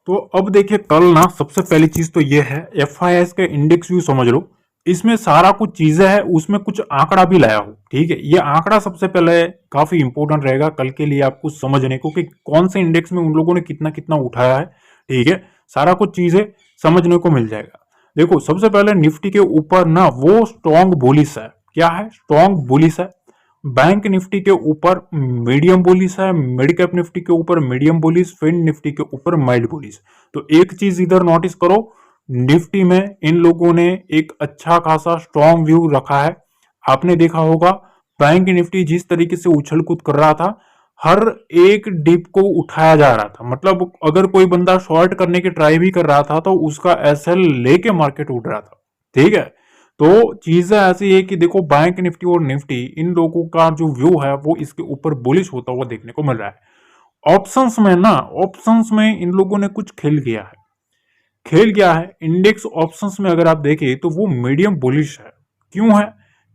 तो अब देखिए कल ना सबसे पहली चीज तो ये है एफआईएस का इंडेक्स व्यू समझ लो। इसमें सारा कुछ चीजें है, उसमें कुछ आंकड़ा भी लाया हो। ठीक है, ये आंकड़ा सबसे पहले काफी इंपॉर्टेंट रहेगा कल के लिए आपको समझने को कि कौन से इंडेक्स में उन लोगों ने कितना कितना उठाया है। ठीक है, सारा कुछ चीजें समझने को मिल जाएगा। देखो सबसे पहले निफ्टी के ऊपर ना वो स्ट्रॉन्ग बुलिश है। क्या है? स्ट्रॉन्ग बुलिश है। बैंक निफ्टी के ऊपर मीडियम बुलिश है, मिड कैप निफ्टी के ऊपर मीडियम बुलिश, फिन निफ्टी के ऊपर माइल्ड बुलिश। तो एक चीज इधर नोटिस करो, निफ्टी में इन लोगों ने एक अच्छा खासा स्ट्रॉन्ग व्यू रखा है। आपने देखा होगा बैंक निफ्टी जिस तरीके से उछल कूद कर रहा था, हर एक डिप को उठाया जा रहा था। मतलब अगर कोई बंदा शॉर्ट करने की ट्राई भी कर रहा था तो उसका एसएल लेके मार्केट उठ रहा था। ठीक है, तो चीजें ऐसी है कि देखो बैंक निफ्टी और निफ्टी इन लोगों का जो व्यू है वो इसके ऊपर बुलिश होता हुआ देखने को मिल रहा है। ऑप्शंस में ना, ऑप्शंस में इन लोगों ने कुछ खेल किया है। खेल क्या है? इंडेक्स ऑप्शंस में अगर आप देखें तो वो मीडियम बुलिश है। क्यों है?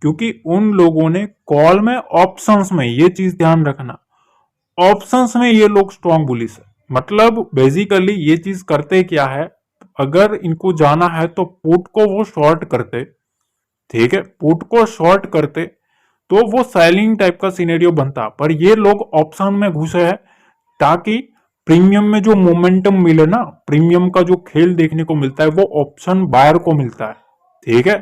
क्योंकि उन लोगों ने कॉल में, ऑप्शंस में, ये चीज ध्यान रखना, ऑप्शंस में ये लोग स्ट्रॉन्ग बुलिश है। मतलब बेसिकली ये चीज करते क्या है, अगर इनको जाना है तो पुट को वो शॉर्ट करते। ठीक है, पुट को शॉर्ट करते तो वो सेलिंग टाइप का सिनेरियो बनता, पर ये लोग ऑप्शन में घुसे हैं ताकि प्रीमियम में जो मोमेंटम मिले ना, प्रीमियम का जो खेल देखने को मिलता है वो ऑप्शन बायर को मिलता है। ठीक है,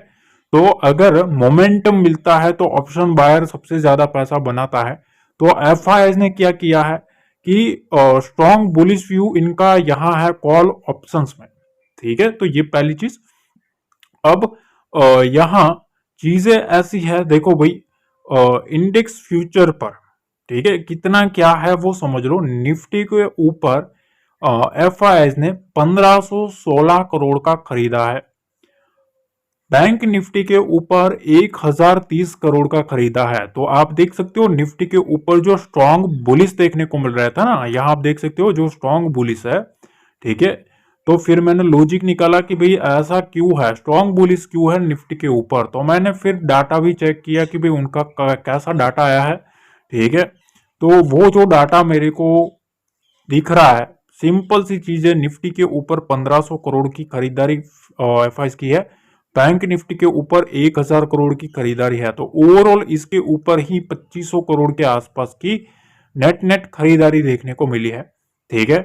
तो अगर मोमेंटम मिलता है तो ऑप्शन बायर सबसे ज्यादा पैसा बनाता है। तो एफआईएस ने क्या किया है कि स्ट्रॉन्ग बुलिश व्यू इनका यहां है कॉल ऑप्शंस में। ठीक है, तो ये पहली चीज। अब यहां चीजें ऐसी है, देखो भाई, इंडेक्स फ्यूचर पर, ठीक है, कितना क्या है वो समझ लो। निफ्टी के ऊपर एफआईएस ने 1516 करोड़ का खरीदा है। बैंक निफ्टी के ऊपर 1030 करोड़ का खरीदा है। तो आप देख सकते हो निफ्टी के ऊपर जो स्ट्रॉन्ग बुलिश देखने को मिल रहा था ना, यहां आप देख सकते हो जो स्ट्रॉन्ग बुलिश है। ठीक है, तो फिर मैंने लॉजिक निकाला कि भाई ऐसा क्यों है, स्ट्रॉन्ग बुलिश क्यों है निफ्टी के ऊपर। तो मैंने फिर डाटा भी चेक किया कि भाई उनका कैसा डाटा आया है। ठीक है, तो वो जो डाटा मेरे को दिख रहा है, सिंपल सी चीज है, निफ्टी के ऊपर 1500 करोड़ की खरीदारी एफआईएस की है। बैंक निफ्टी के ऊपर 1000 करोड़ की खरीदारी है। तो ओवरऑल इसके ऊपर ही 2500 करोड़ के आसपास की नेट नेट खरीदारी देखने को मिली है। ठीक है,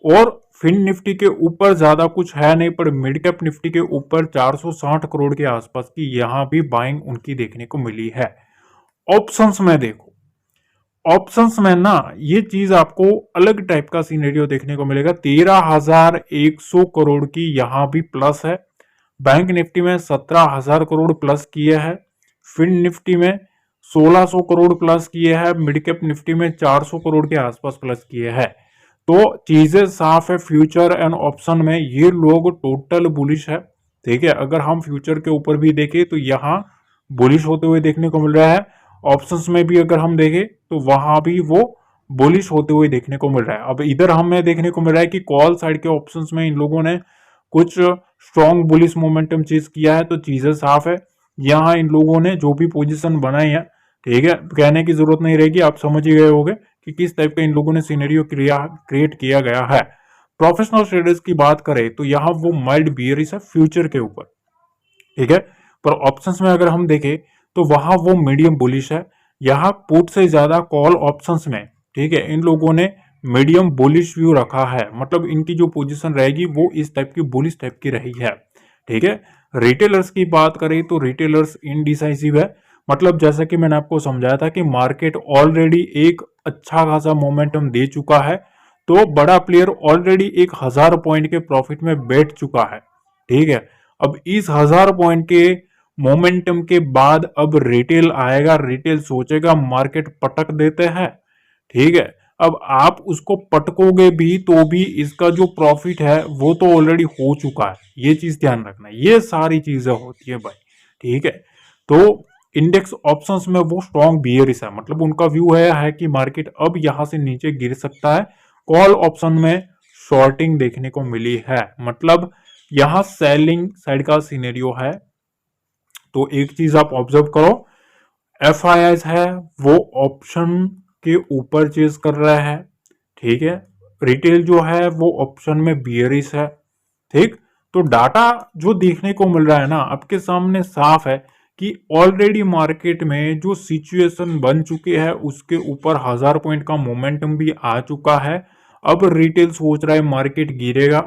और फिन निफ्टी के ऊपर ज्यादा कुछ है नहीं, पर मिड कैप निफ्टी के ऊपर 460 करोड़ के आसपास की यहां भी बाइंग उनकी देखने को मिली है। ऑप्शंस में देखो, ऑप्शंस में ना ये चीज आपको अलग टाइप का सिनेरियो देखने को मिलेगा। 13,100 करोड़ की यहां भी प्लस है। बैंक निफ्टी में 17,000 करोड़ प्लस किए हैं। फिन निफ्टी में 1600 करोड़ प्लस किए हैं। मिड कैप निफ्टी में 400 करोड़ के आसपास प्लस किए हैं। तो चीजें साफ है, फ्यूचर एंड ऑप्शन में ये लोग टोटल बुलिश है। ठीक है, अगर हम फ्यूचर के ऊपर भी देखें तो यहाँ बुलिश होते हुए देखने को मिल रहा है। ऑप्शंस में भी अगर हम देखें तो वहां भी वो बुलिश होते हुए देखने को मिल रहा है। अब इधर हमें देखने को मिल रहा है कि कॉल साइड के ऑप्शंस में इन लोगों ने कुछ स्ट्रॉन्ग बुलिश मोमेंटम चीज किया है। तो चीजें साफ है, यहाँ इन लोगों ने जो भी पोजीशन बनाई है, ठीक है, कहने की जरूरत नहीं रहेगी, आप समझ ही गए होंगे कि किस टाइप का इन लोगों ने सिनेरियो क्रिएट किया गया है। प्रोफेशनल ट्रेडर्स की बात करें तो यहाँ वो माइल्ड बियरिश है फ्यूचर के ऊपर। ठीक है, पर ऑप्शंस में अगर हम देखें तो वहां वो मीडियम बुलिश है। यहाँ पुट से ज्यादा कॉल ऑप्शंस में, ठीक है, इन लोगों ने मीडियम बुलिश व्यू रखा है। मतलब इनकी जो पोजीशन रहेगी वो इस टाइप की बुलिश टाइप की रही है। ठीक है, रिटेलर्स की बात करें तो रिटेलर्स इनडिसाइसिव है। मतलब जैसा कि मैंने आपको समझाया था कि मार्केट ऑलरेडी एक अच्छा खासा मोमेंटम दे चुका है, तो बड़ा प्लेयर ऑलरेडी 1000 पॉइंट के प्रॉफिट में बैठ चुका है। ठीक है, अब इस 1000 पॉइंट के मोमेंटम के बाद अब रिटेल आएगा, रिटेल सोचेगा मार्केट पटक देते हैं। ठीक है, अब आप उसको पटकोगे भी तो भी इसका जो प्रॉफिट है वो तो ऑलरेडी हो चुका है। ये चीज ध्यान रखना, ये सारी चीजें होती है भाई। ठीक है, तो इंडेक्स ऑप्शंस में वो स्ट्रॉन्ग बियरिश है। मतलब उनका व्यू है कि मार्केट अब यहां से नीचे गिर सकता है। कॉल ऑप्शन में शॉर्टिंग देखने को मिली है, मतलब यहां सेलिंग साइड का सिनेरियो है। तो एक चीज आप ऑब्जर्व करो, एफआईएस है वो ऑप्शन के ऊपर चेज कर रहा है। ठीक है, रिटेल जो है वो ऑप्शन में बियरिश है। ठीक, तो डाटा जो देखने को मिल रहा है ना आपके सामने साफ है कि ऑलरेडी मार्केट में जो सिचुएशन बन चुकी है उसके ऊपर 1000 पॉइंट का मोमेंटम भी आ चुका है। अब रिटेल सोच रहा है मार्केट गिरेगा।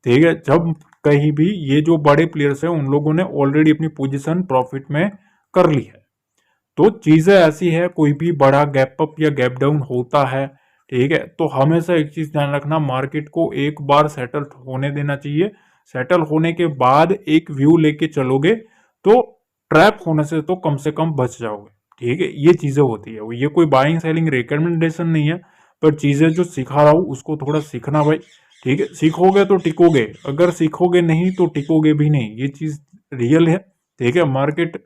ठीक है, जब कहीं भी ये जो बड़े प्लेयर्स हैं उन लोगों ने ऑलरेडी अपनी पोजीशन प्रॉफिट में कर ली है। तो चीजें ऐसी है, कोई भी बड़ा गैप अप या गैप डाउन होता है, ठीक है, तो हमेशा एक चीज ध्यान रखना, मार्केट को एक बार सेटल होने देना चाहिए। सेटल होने के बाद एक व्यू लेके चलोगे तो ट्रैप होने से तो कम से कम बच जाओगे। ठीक है, ये चीजें होती है, ये कोई बाइंग सेलिंग रिकमेंडेशन नहीं है, पर चीजें जो सिखा रहा हूं उसको थोड़ा सीखना भाई। ठीक है, सीखोगे तो टिकोगे, अगर सीखोगे नहीं तो टिकोगे भी नहीं, ये चीज रियल है। ठीक है, मार्केट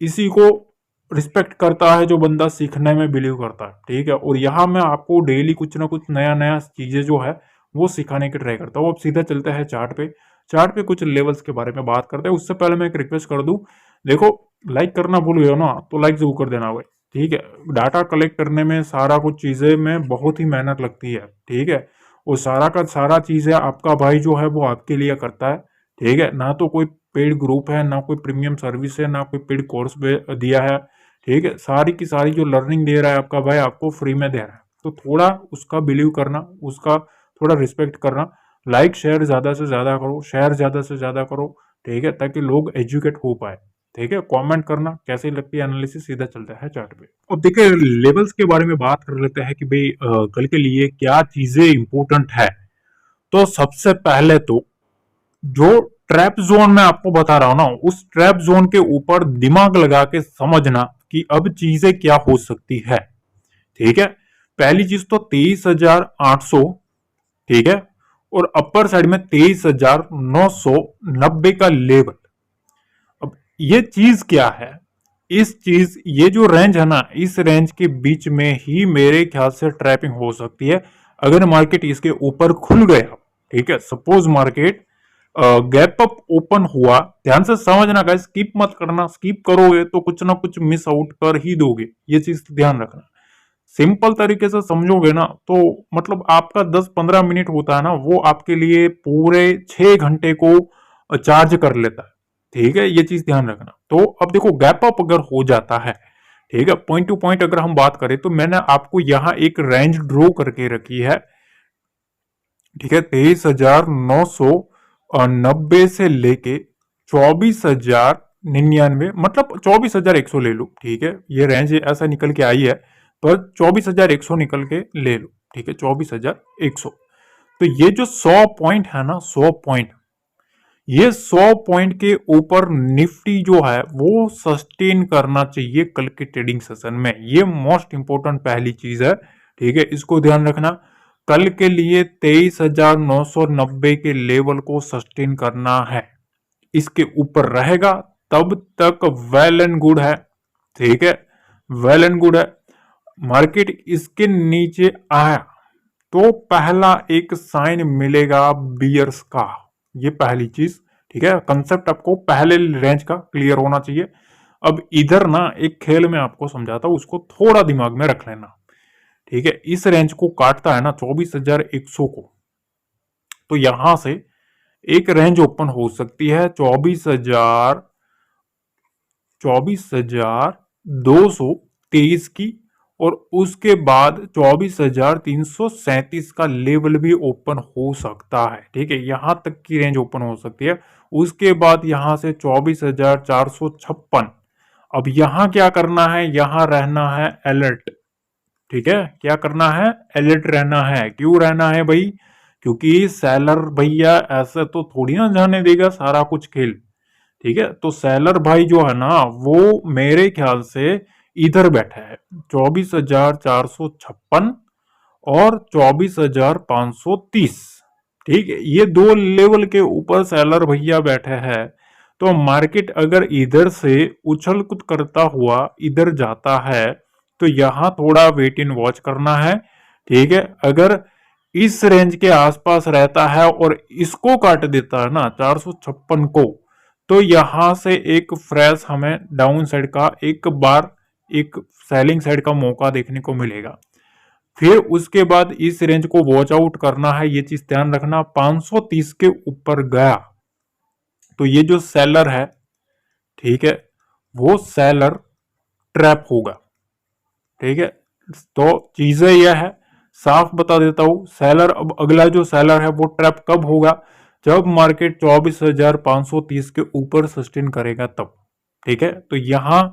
इसी को रिस्पेक्ट करता है जो बंदा सीखने में बिलीव करता है। ठीक है, और यहाँ मैं आपको डेली कुछ ना कुछ नया नया चीजें जो है वो सिखाने की ट्राई करता हूँ। अब सीधा चलते हैं चार्ट पे। चार्ट पे कुछ लेवल्स के बारे में बात करते हैं, उससे पहले मैं एक रिक्वेस्ट कर दूं, देखो लाइक करना भूल गए हो ना तो लाइक जरूर कर देना भाई। ठीक है, डाटा कलेक्ट करने में सारा कुछ चीजें में बहुत ही मेहनत लगती है। ठीक है, और सारा का सारा चीजें आपका भाई जो है वो आपके लिए करता है। ठीक है, ना तो कोई पेड ग्रुप है, ना कोई प्रीमियम सर्विस है, ना कोई पेड कोर्स दिया है। ठीक है, सारी की सारी जो लर्निंग दे रहा है आपका भाई आपको फ्री में दे रहा है, तो थोड़ा उसका बिलीव करना, उसका थोड़ा रिस्पेक्ट करना। लाइक शेयर ज्यादा से ज्यादा करो, शेयर ज्यादा से ज्यादा करो। ठीक है, ताकि लोग एजुकेट हो पाए। ठीक है, कमेंट करना कैसी लगती है एनालिसिस। सीधा चलता है चार्ट पे। अब देखिए लेवल्स के बारे में बात कर लेते हैं कि भाई कल के लिए क्या चीजें इंपॉर्टेंट है। तो सबसे पहले तो जो ट्रैप जोन मैं आपको बता रहा हूं ना, उस ट्रैप जोन के ऊपर दिमाग लगा के समझना कि अब चीजें क्या हो सकती है। ठीक है, पहली चीज तो 23,800। ठीक है, और अपर साइड में 23,990 का लेवल। अब ये चीज क्या है, इस चीज ये जो रेंज है ना, इस रेंज के बीच में ही मेरे ख्याल से ट्रैपिंग हो सकती है अगर मार्केट इसके ऊपर खुल गया। ठीक है, suppose market gap up open हुआ, ध्यान से समझना गाइस, स्किप मत करना, स्किप करोगे तो कुछ ना कुछ मिस आउट कर ही दोगे, ये चीज ध्यान रखना। सिंपल तरीके से समझोगे ना तो मतलब आपका 10-15 मिनट होता है ना वो आपके लिए पूरे 6 घंटे को चार्ज कर लेता है। ठीक है, ये चीज ध्यान रखना। तो अब देखो गैप अप अगर हो जाता है, ठीक है, पॉइंट टू पॉइंट अगर हम बात करें तो मैंने आपको यहां एक रेंज ड्रॉ करके रखी है। ठीक है, 23,990 से लेके 24,099, मतलब 24,100 ले लो। ठीक है, ये रेंज ऐसा निकल के आई है, पर 24,100 निकल के ले लो। ठीक है, 24,100। तो ये जो 100 पॉइंट है ना, 100 पॉइंट, ये 100 पॉइंट के ऊपर निफ्टी जो है वो सस्टेन करना चाहिए कल के ट्रेडिंग सेशन में। ये मोस्ट इंपोर्टेंट पहली चीज है। ठीक है, इसको ध्यान रखना। कल के लिए 23,990 के लेवल को सस्टेन करना है, इसके ऊपर रहेगा तब तक वेल एंड गुड है। ठीक है, वेल एंड गुड है। मार्केट इसके नीचे आया तो पहला एक साइन मिलेगा बियर्स का, ये पहली चीज। ठीक है, कंसेप्ट आपको पहले रेंज का क्लियर होना चाहिए। अब इधर ना एक खेल में आपको समझाता हूं, उसको थोड़ा दिमाग में रख लेना। ठीक है, इस रेंज को काटता है ना 24,100 को, तो यहां से एक रेंज ओपन हो सकती है 24,223 की, और उसके बाद 24,337 का लेवल भी ओपन हो सकता है। ठीक है, यहां तक की रेंज ओपन हो सकती है। उसके बाद यहां से 24,456। अब यहां क्या करना है, यहां रहना है अलर्ट। ठीक है, क्या करना है, अलर्ट रहना है। क्यों रहना है भाई, क्योंकि सेलर भैया ऐसा तो थोड़ी ना जाने देगा सारा कुछ खेल। ठीक है, तो सेलर भाई जो है ना वो मेरे ख्याल से इधर बैठा है 24,456 और 24,530। ठीक है, ये दो लेवल के ऊपर सेलर भैया बैठे हैं। तो मार्केट अगर इधर से उछल कूद करता हुआ इधर जाता है तो यहां थोड़ा वेट इन वॉच करना है। ठीक है, अगर इस रेंज के आसपास रहता है और इसको काट देता है ना 456 को, तो यहां से एक फ्रेश हमें डाउन साइड का एक बार एक सेलिंग साइड का मौका देखने को मिलेगा। फिर उसके बाद इस रेंज को वॉच आउट करना है, ये चीज ध्यान रखना। 530 के ऊपर गया तो ये जो सेलर है, ठीक है, वो सेलर ट्रैप होगा। ठीक है, तो चीजें यह है, साफ बता देता हूं, सेलर, अब अगला जो सेलर है वो ट्रैप कब होगा, जब मार्केट 24,530 के ऊपर सस्टेन करेगा तब। ठीक है, तो यहां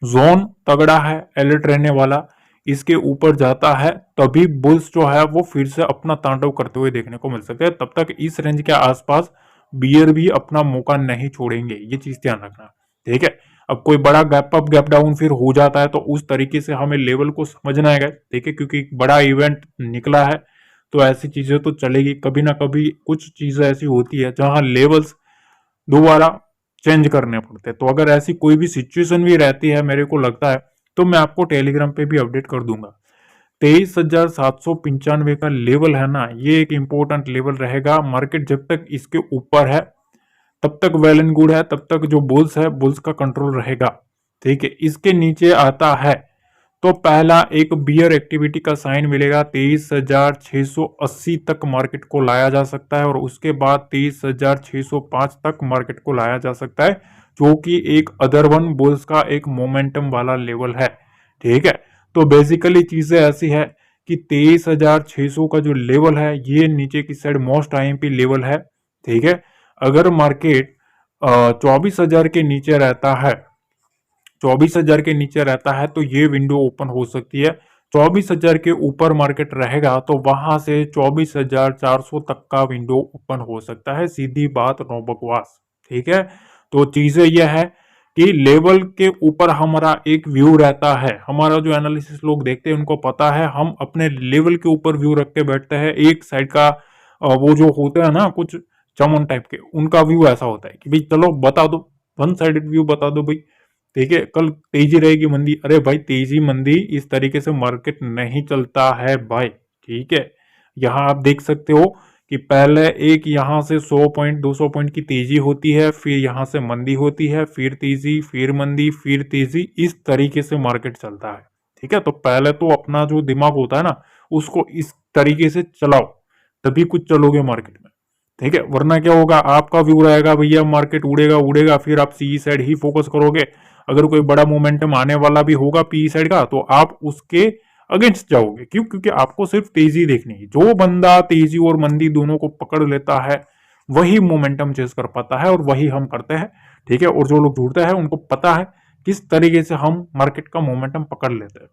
जोन तगड़ा है, अलर्ट रहने वाला, इसके ऊपर जाता है तभी बुल्स जो है वो फिर से अपना तांडव करते हुए देखने को मिल सकते हैं। तब तक इस रेंज के आसपास बियर भी अपना मौका नहीं छोड़ेंगे, ये चीज ध्यान रखना। ठीक है, अब कोई बड़ा गैप अप गैप डाउन फिर हो जाता है तो उस तरीके से हमें लेवल को समझना है। ठीक है, क्योंकि एक बड़ा इवेंट निकला है तो ऐसी चीजें तो चलेगी, कभी ना कभी कुछ चीजें ऐसी होती है जहां लेवल्स दोबारा चेंज करने पड़ते हैं। तो अगर ऐसी कोई भी सिचुएशन भी रहती है, मेरे को लगता है, तो मैं आपको टेलीग्राम पे भी अपडेट कर दूंगा। 23,795 का लेवल है ना, ये एक इंपॉर्टेंट लेवल रहेगा। मार्केट जब तक इसके ऊपर है तब तक वेल एंड गुड है, तब तक जो बुल्स है बुल्स का कंट्रोल रहेगा। ठीक है, इसके नीचे आता है तो पहला एक बियर एक्टिविटी का साइन मिलेगा, 23,680 तक मार्केट को लाया जा सकता है, और उसके बाद 23,605 तक मार्केट को लाया जा सकता है, जो कि एक अदर वन बुल्स का एक मोमेंटम वाला लेवल है। ठीक है, तो बेसिकली चीजें ऐसी है कि 23,600 का जो लेवल है ये नीचे की साइड मोस्ट आईएमपी लेवल है। ठीक है, अगर मार्केट 24,000 के नीचे रहता है, 24,000 के नीचे रहता है तो ये विंडो ओपन हो सकती है। 24,000 के ऊपर मार्केट रहेगा तो वहां से 24,400 तक का विंडो ओपन हो सकता है, सीधी बात, नो बकवास। ठीक है, तो चीजें यह है कि लेवल के ऊपर हमारा एक व्यू रहता है। हमारा जो एनालिसिस लोग देखते हैं उनको पता है, हम अपने लेवल के ऊपर व्यू रख के बैठते हैं। एक साइड का वो जो होते हैं ना कुछ चमन टाइप के, उनका व्यू ऐसा होता है कि भाई चलो बता दो, वन साइडेड व्यू बता दो भाई। ठीक है, कल तेजी रहेगी मंदी, अरे भाई तेजी मंदी इस तरीके से मार्केट नहीं चलता है भाई। ठीक है, यहां आप देख सकते हो कि पहले एक यहां से 100 पॉइंट 200 पॉइंट की तेजी होती है, फिर यहां से मंदी होती है, फिर तेजी, फिर मंदी, फिर तेजी, इस तरीके से मार्केट चलता है। ठीक है, तो पहले तो अपना जो दिमाग होता है ना उसको इस तरीके से चलाओ, तभी कुछ चलोगे मार्केट में। ठीक है, वरना क्या होगा, आपका व्यू रहेगा भैया मार्केट उड़ेगा उड़ेगा, फिर आप सी साइड ही फोकस करोगे। अगर कोई बड़ा मोमेंटम आने वाला भी होगा पी साइड का तो आप उसके अगेंस्ट जाओगे। क्यों? क्योंकि आपको सिर्फ तेजी देखनी है। जो बंदा तेजी और मंदी दोनों को पकड़ लेता है वही मोमेंटम चेस कर पाता है, और वही हम करते हैं। ठीक है, और जो लोग जुड़ते हैं उनको पता है किस तरीके से हम मार्केट का मोमेंटम पकड़ लेते हैं।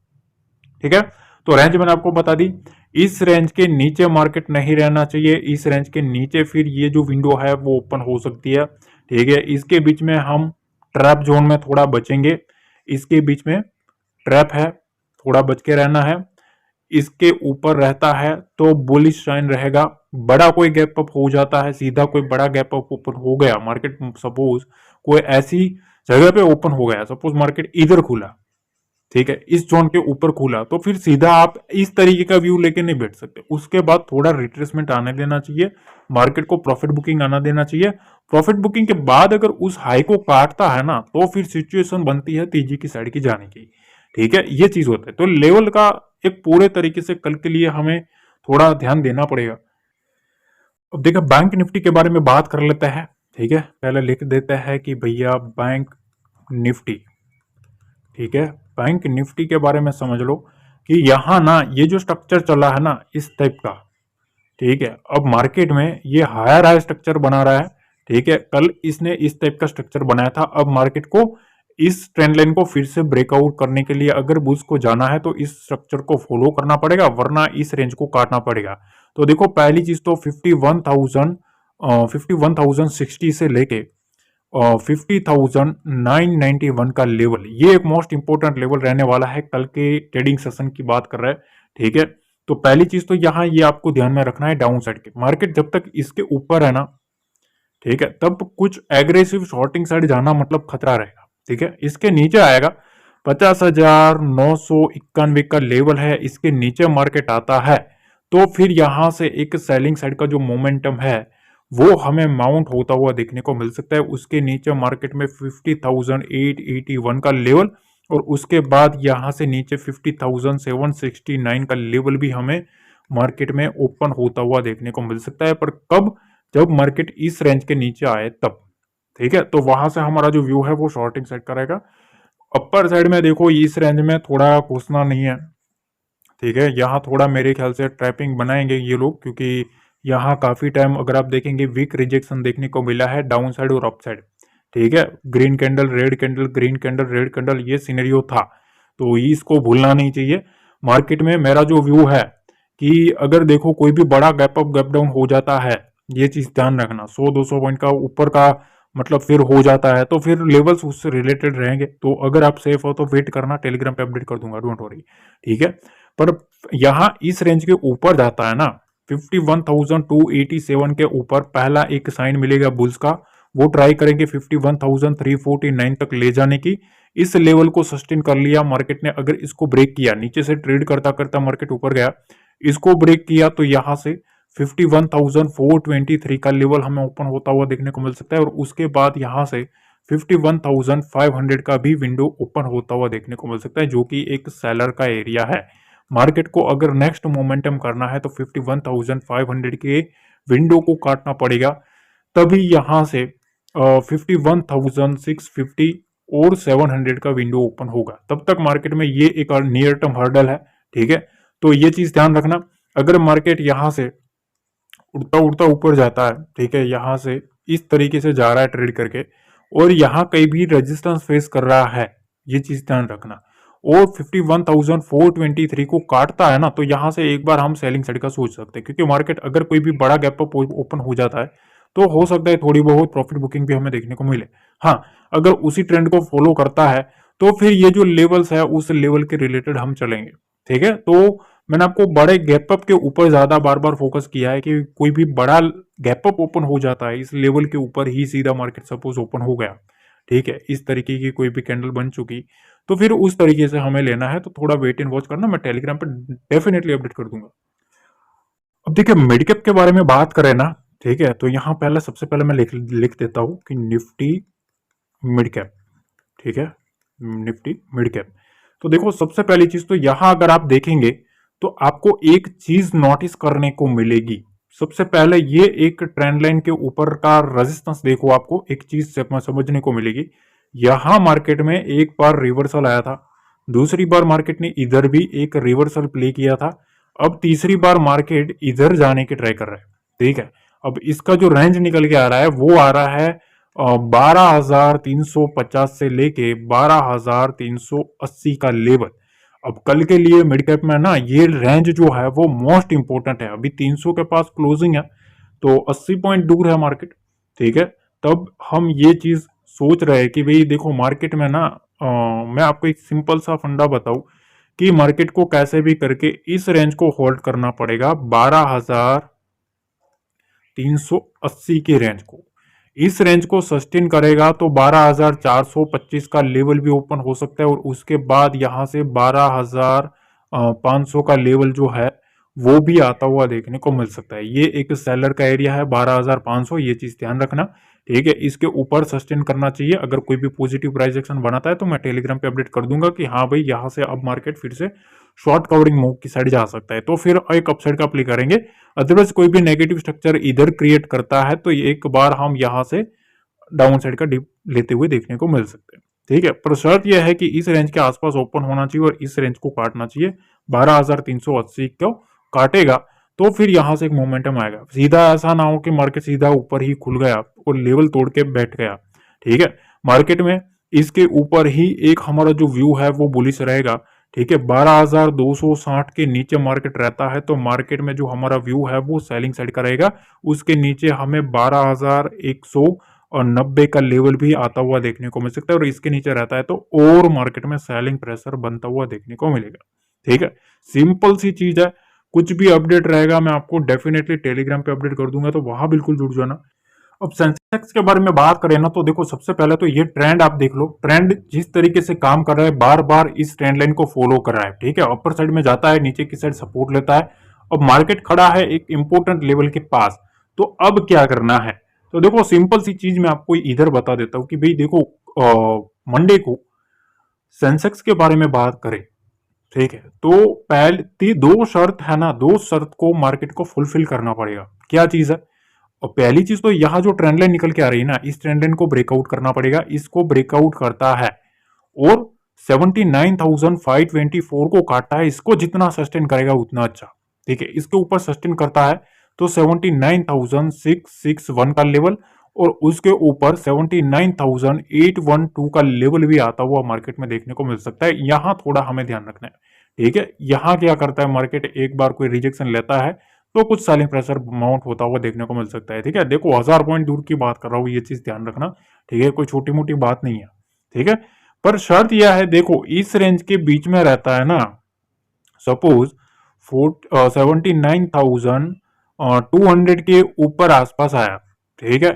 ठीक है, तो रेंज मैंने आपको बता दी, इस रेंज के नीचे मार्केट नहीं रहना चाहिए। इस रेंज के नीचे फिर ये जो विंडो है वो ओपन हो सकती है। ठीक है, इसके बीच में हम ट्रैप जोन में थोड़ा बचेंगे, इसके बीच में ट्रैप है, थोड़ा बच के रहना है। इसके ऊपर रहता है तो बुलिश साइन रहेगा। बड़ा कोई गैप अप हो जाता है, सीधा कोई बड़ा गैप अप ओपन हो गया मार्केट, सपोज कोई ऐसी जगह पे ओपन हो गया, सपोज मार्केट इधर खुला, ठीक है, इस जोन के ऊपर खुला, तो फिर सीधा आप इस तरीके का व्यू लेके नहीं बैठ सकते। उसके बाद थोड़ा रिट्रेसमेंट आने देना चाहिए, मार्केट को प्रॉफिट बुकिंग आना देना चाहिए। प्रॉफिट बुकिंग के बाद अगर उस हाई को काटता है ना तो फिर सिचुएशन बनती है तेजी की साइड की जाने की। ठीक है, ये चीज होता है। तो लेवल का एक पूरे तरीके से कल के लिए हमें थोड़ा ध्यान देना पड़ेगा। अब देखा, बैंक निफ्टी के बारे में बात कर लेते हैं। ठीक है, पहले लिख देते हैं कि भैया बैंक निफ्टी। ठीक है, बैंक निफ्टी के बारे में समझ लो कि यहां ना ये जो स्ट्रक्चर चला है ना इस टाइप का, ठीक है, अब मार्केट में ये हायर हाई स्ट्रक्चर बना रहा है। ठीक है, कल इसने इस टाइप का स्ट्रक्चर बनाया था। अब मार्केट को इस ट्रेंड लाइन को फिर से ब्रेकआउट करने के लिए अगर बुल्स को जाना है तो इस स्ट्रक्चर को फॉलो करना पड़ेगा, वरना इस रेंज को काटना पड़ेगा। तो देखो, पहली चीज तो 51,060 से लेके 50,991 का लेवल, ये एक मोस्ट इंपोर्टेंट लेवल रहने वाला है। कल के ट्रेडिंग सेशन की बात कर रहे हैं। ठीक है, तो पहली चीज तो यहां ये आपको ध्यान में रखना है, डाउन साइड के मार्केट जब तक इसके ऊपर है ना, ठीक है, तब कुछ एग्रेसिव शॉर्टिंग साइड जाना मतलब खतरा रहेगा। ठीक है, इसके नीचे आएगा 50,991 का लेवल है, इसके नीचे मार्केट आता है तो फिर यहां से एक सेलिंग साइड का जो मोमेंटम है वो हमें माउंट होता हुआ देखने को मिल सकता है। उसके नीचे मार्केट में 50,881 का लेवल और उसके बाद यहाँ से नीचे 50,769 का लेवल भी हमें मार्केट में ओपन होता हुआ देखने को मिल सकता है, पर कब? जब मार्केट इस रेंज के नीचे आए तब। ठीक है, तो वहां से हमारा जो व्यू है वो शॉर्टिंग साइड का रहेगा। अपर साइड में देखो इस रेंज में थोड़ा घुसना नहीं है। ठीक है, यहाँ थोड़ा मेरे ख्याल से ट्रैपिंग बनाएंगे ये लोग, क्योंकि यहाँ काफी टाइम अगर आप देखेंगे वीक रिजेक्शन देखने को मिला है डाउन साइड और अप साइड। ठीक है, green candle red candle, green candle red candle, ये सिनेरियो था, तो इसको भूलना नहीं चाहिए। मार्केट में मेरा जो व्यू है कि अगर देखो कोई भी बड़ा गैप अप गैप डाउन हो जाता है, ये चीज ध्यान रखना, 100-200 पॉइंट का ऊपर का मतलब फिर हो जाता है तो फिर लेवल्स उससे रिलेटेड रहेंगे। तो अगर आप सेफ हो तो वेट करना, टेलीग्राम पे अपडेट कर दूंगा, डोंट वरी। ठीक है, पर यहाँ इस रेंज के ऊपर जाता है ना, 51,287 के ऊपर पहला एक साइन मिलेगा बुल्स का, वो ट्राई करेंगे 51,349 तक ले जाने की। इस लेवल को सस्टेन कर लिया मार्केट ने, अगर इसको ब्रेक किया, नीचे से ट्रेड करता करता मार्केट ऊपर गया, इसको ब्रेक किया तो यहां से 51,423 का लेवल हमें ओपन होता हुआ देखने को मिल सकता है, और उसके बाद यहां से 51,500 का भी विंडो ओपन होता हुआ देखने को मिल सकता है, जो कि एक सेलर का एरिया है। मार्केट को अगर नेक्स्ट मोमेंटम करना है तो 51,500 के विंडो को काटना पड़ेगा, तभी यहां से 51,650 और 700 का विंडो ओपन होगा। तब तक मार्केट में ये एक नियर टर्म हर्डल है। ठीक है, तो ये चीज ध्यान रखना। अगर मार्केट यहां से उड़ता उड़ता ऊपर जाता है, ठीक है, यहां से इस तरीके से जा रहा है ट्रेड करके, और यहां कहीं भी रेजिस्टेंस फेस कर रहा है, ये चीज ध्यान रखना, और 51,423 को काटता है ना, तो यहां से एक बार हम सेलिंग साइड का सोच सकते हैं, क्योंकि मार्केट अगर कोई भी बड़ा गैप अप ओपन हो जाता है तो हो सकता है थोड़ी बहुत प्रॉफिट बुकिंग भी हमें देखने को मिले। हाँ, अगर उसी ट्रेंड को फॉलो करता है तो फिर ये जो लेवल्स है उस लेवल के रिलेटेड हम चलेंगे। ठीक है, तो मैंने आपको बड़े गैप अप के ऊपर ज्यादा बार बार फोकस किया है कि कोई भी बड़ा गैप अप ओपन हो जाता है इस लेवल के ऊपर ही, सीधा मार्केट सपोज ओपन हो गया, ठीक है, इस तरीके की कोई भी कैंडल बन चुकी, तो फिर उस तरीके से हमें लेना है, तो थोड़ा वेट एंड वॉच करना, मैं टेलीग्राम पे डेफिनेटली अपडेट कर दूंगा। अब देखिए मिड कैप के बारे में बात करें ना, ठीक है, तो यहाँ पहले सबसे पहले मैं लिख देता हूं कि निफ्टी मिड कैप। ठीक है, निफ्टी मिड कैप। तो देखो सबसे पहली चीज तो यहां अगर आप देखेंगे तो आपको एक चीज नोटिस करने को मिलेगी। सबसे पहले ये एक ट्रेंड लाइन के ऊपर का रेजिस्टेंस देखो, आपको एक चीज समझने को मिलेगी। यहां मार्केट में एक बार रिवर्सल आया था, दूसरी बार मार्केट ने इधर भी एक रिवर्सल प्ले किया था, अब तीसरी बार मार्केट इधर जाने की ट्राई कर रहा है। ठीक है, अब इसका जो रेंज निकल के आ रहा है वो आ रहा है 12,350 से लेके 12,380 का लेवल। अब कल के लिए मिड कैप में ना ये रेंज जो है वो मोस्ट इंपोर्टेंट है। अभी 300 के पास क्लोजिंग है, तो 80 पॉइंट दूर है मार्केट। ठीक है, तब हम ये चीज सोच रहे हैं कि भाई देखो मार्केट में ना मैं आपको एक सिंपल सा फंडा बताऊं कि मार्केट को कैसे भी करके इस रेंज को होल्ड करना पड़ेगा, 12,380 की रेंज को। इस रेंज को सस्टेन करेगा तो 12,425 का लेवल भी ओपन हो सकता है, और उसके बाद यहां से 12,500 का लेवल जो है वो भी आता हुआ देखने को मिल सकता है। ये एक सेलर का एरिया है 12,500, ये चीज ध्यान रखना। ठीक है, इसके ऊपर सस्टेन करना चाहिए। अगर कोई भी पॉजिटिव प्राइस एक्शन बनाता है तो मैं टेलीग्राम पे अपडेट कर दूंगा कि हाँ भाई यहाँ से अब मार्केट फिर से शॉर्ट कवरिंग मूव की साइड जा सकता है, तो फिर एक अपसाइड का प्ले करेंगे। अदरवाइज कोई भी नेगेटिव स्ट्रक्चर इधर क्रिएट करता है तो एक बार हम यहाँ से डाउन साइड का डिप लेते हुए देखने को मिल सकते हैं। ठीक है, पर शर्त यह है कि इस रेंज के आसपास ओपन होना चाहिए और इस रेंज को काटना चाहिए। 12,380 को काटेगा तो फिर यहां से एक मोमेंटम आएगा। सीधा ऐसा ना हो कि मार्केट सीधा ऊपर ही खुल गया और लेवल तोड़ के बैठ गया। ठीक है, मार्केट में इसके ऊपर ही एक हमारा जो व्यू है वो बुलिश रहेगा। ठीक है, 12,260 के नीचे मार्केट रहता है तो मार्केट में जो हमारा व्यू है वो सेलिंग साइड का रहेगा। उसके नीचे हमें 12,190 का लेवल भी आता हुआ देखने को मिल सकता है, और इसके नीचे रहता है तो और मार्केट में सेलिंग प्रेशर बनता हुआ देखने को मिलेगा। ठीक है, सिंपल सी चीज है। कुछ भी अपडेट रहेगा मैं आपको डेफिनेटली टेलीग्राम पे अपडेट कर दूंगा, तो वहां बिल्कुल जुड़ जाना। अब सेंसेक्स के बारे में बात करें ना, तो देखो सबसे पहले तो ये ट्रेंड आप देख लो, ट्रेंड जिस तरीके से काम कर रहा है, बार बार इस ट्रेंड लाइन को फॉलो कर रहा है। ठीक है, अपर साइड में जाता है, नीचे की साइड सपोर्ट लेता है। अब मार्केट खड़ा है एक इंपॉर्टेंट लेवल के पास, तो अब क्या करना है? तो देखो सिंपल सी चीज मैं आपको इधर बता देता हूं कि भाई देखो मंडे को सेंसेक्स के बारे में बात करें, ठीक है, तो पहले दो शर्त है ना, दो शर्त को मार्केट को फुलफिल करना पड़ेगा। क्या चीज है? और पहली चीज तो यहाँ जो ट्रेंड लाइन निकल के आ रही है ना, इस ट्रेंड लाइन को ब्रेकआउट करना पड़ेगा। इसको ब्रेकआउट करता है और 79,524 को काटता है, इसको जितना सस्टेन करेगा उतना अच्छा, ठीक है। इसके ऊपर सस्टेन करता है तो 79,661 का लेवल और उसके ऊपर 79,812 का लेवल भी आता हुआ मार्केट में देखने को मिल सकता है। यहां थोड़ा हमें ध्यान रखना है, ठीक है। यहां क्या करता है मार्केट, एक बार कोई रिजेक्शन लेता है तो कुछ सेलिंग प्रेशर माउंट होता हुआ देखने को मिल सकता है, ठीक है। देखो 1000 पॉइंट दूर की बात कर रहा हूँ, ये चीज ध्यान रखना, ठीक है। कोई छोटी मोटी बात नहीं है, ठीक है। पर शर्त यह है, देखो इस रेंज के बीच में रहता है ना, सपोज 79,200 के ऊपर आसपास आया, ठीक है,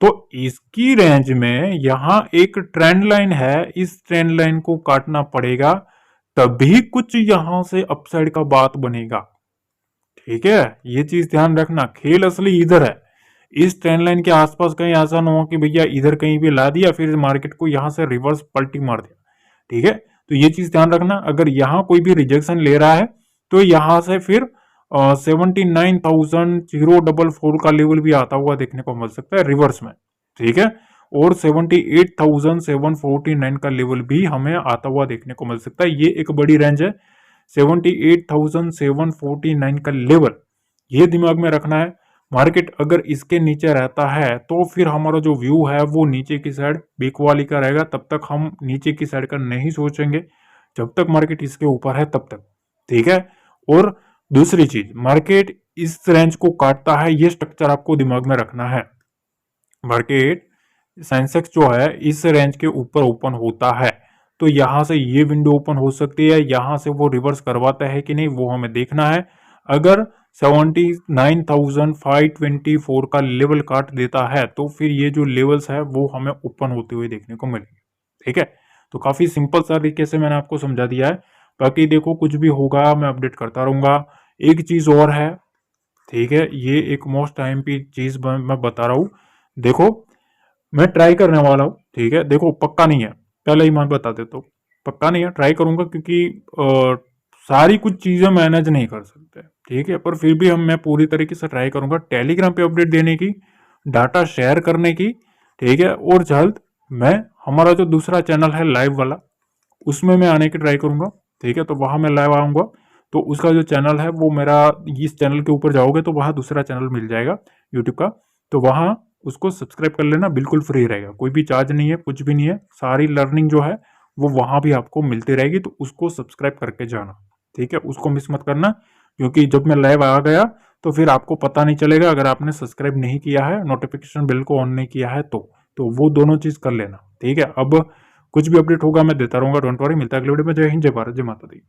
तो इसकी रेंज में यहां एक ट्रेंड लाइन है, इस ट्रेंड लाइन को काटना पड़ेगा, तभी कुछ यहां से अपसाइड का बात बनेगा, ठीक है। ये चीज ध्यान रखना, खेल असली इधर है, इस ट्रेंड लाइन के आसपास कहीं ऐसा ना हो कि भैया इधर कहीं भी ला दिया फिर मार्केट को यहां से रिवर्स पलटी मार दिया, ठीक है। तो ये चीज ध्यान रखना, अगर यहां कोई भी रिजेक्शन ले रहा है तो यहां से फिर 79,044 का लेवल भी आता हुआ देखने को मिल सकता है रिवर्स में, ठीक है। और 78,749 का लेवल भी हमें आता हुआ देखने को मिल सकता है। ये एक बड़ी रेंज है, 78,749 का लेवल, ये दिमाग में रखना है। मार्केट अगर इसके नीचे रहता है तो फिर हमारा जो व्यू है वो नीचे की साइड बिकवाली का रहेगा, तब तक हम नीचे की साइड का नहीं सोचेंगे, जब तक मार्केट इसके ऊपर है तब तक, ठीक है। और दूसरी चीज, मार्केट इस रेंज को काटता है, ये स्ट्रक्चर आपको दिमाग में रखना है। मार्केट सेंसेक्स जो है इस रेंज के ऊपर ओपन होता है तो यहां से ये विंडो ओपन हो सकती है, यहां से वो रिवर्स करवाता है कि नहीं वो हमें देखना है। अगर 79,524 का लेवल काट देता है तो फिर ये जो लेवल्स है वो हमें ओपन होते हुए देखने को मिलेंगे, ठीक है। तो काफी सिंपल सा तरीके से मैंने आपको समझा दिया है, बाकी देखो कुछ भी होगा मैं अपडेट करता रहूंगा। एक चीज और है, ठीक है, ये एक मोस्ट टाइम की चीज मैं बता रहा हूं, देखो मैं ट्राई करने वाला हूँ, ठीक है। देखो पक्का नहीं है, पहले ही मैं बता देता हूँ, पक्का नहीं है, ट्राई करूंगा क्योंकि सारी कुछ चीजें मैनेज नहीं कर सकते, ठीक है। पर फिर भी मैं पूरी तरीके से ट्राई करूंगा टेलीग्राम पे अपडेट देने की, डाटा शेयर करने की, ठीक है। और जल्द मैं हमारा जो दूसरा चैनल है लाइव वाला, उसमें मैं आने की ट्राई करूंगा, ठीक है। तो वहां मैं लाइव आऊंगा, तो उसका जो चैनल है वो मेरा, इस चैनल के ऊपर जाओगे तो वहां दूसरा चैनल मिल जाएगा यूट्यूब का, तो वहां उसको सब्सक्राइब कर लेना, बिल्कुल फ्री रहेगा, कोई भी चार्ज नहीं है, कुछ भी नहीं है, सारी लर्निंग जो है वो वहां भी आपको मिलती रहेगी, तो उसको सब्सक्राइब करके जाना, ठीक है। उसको मिस मत करना, क्योंकि जब मैं लाइव आ गया तो फिर आपको पता नहीं चलेगा अगर आपने सब्सक्राइब नहीं किया है, नोटिफिकेशन बेल को ऑन नहीं किया है तो वो दोनों चीज कर लेना, ठीक है। अब कुछ भी अपडेट होगा मैं देता रहूंगा, डोंट वरी। मिलता है अगले वीडियो में। जय हिंद, जय भारत, जय माता दी।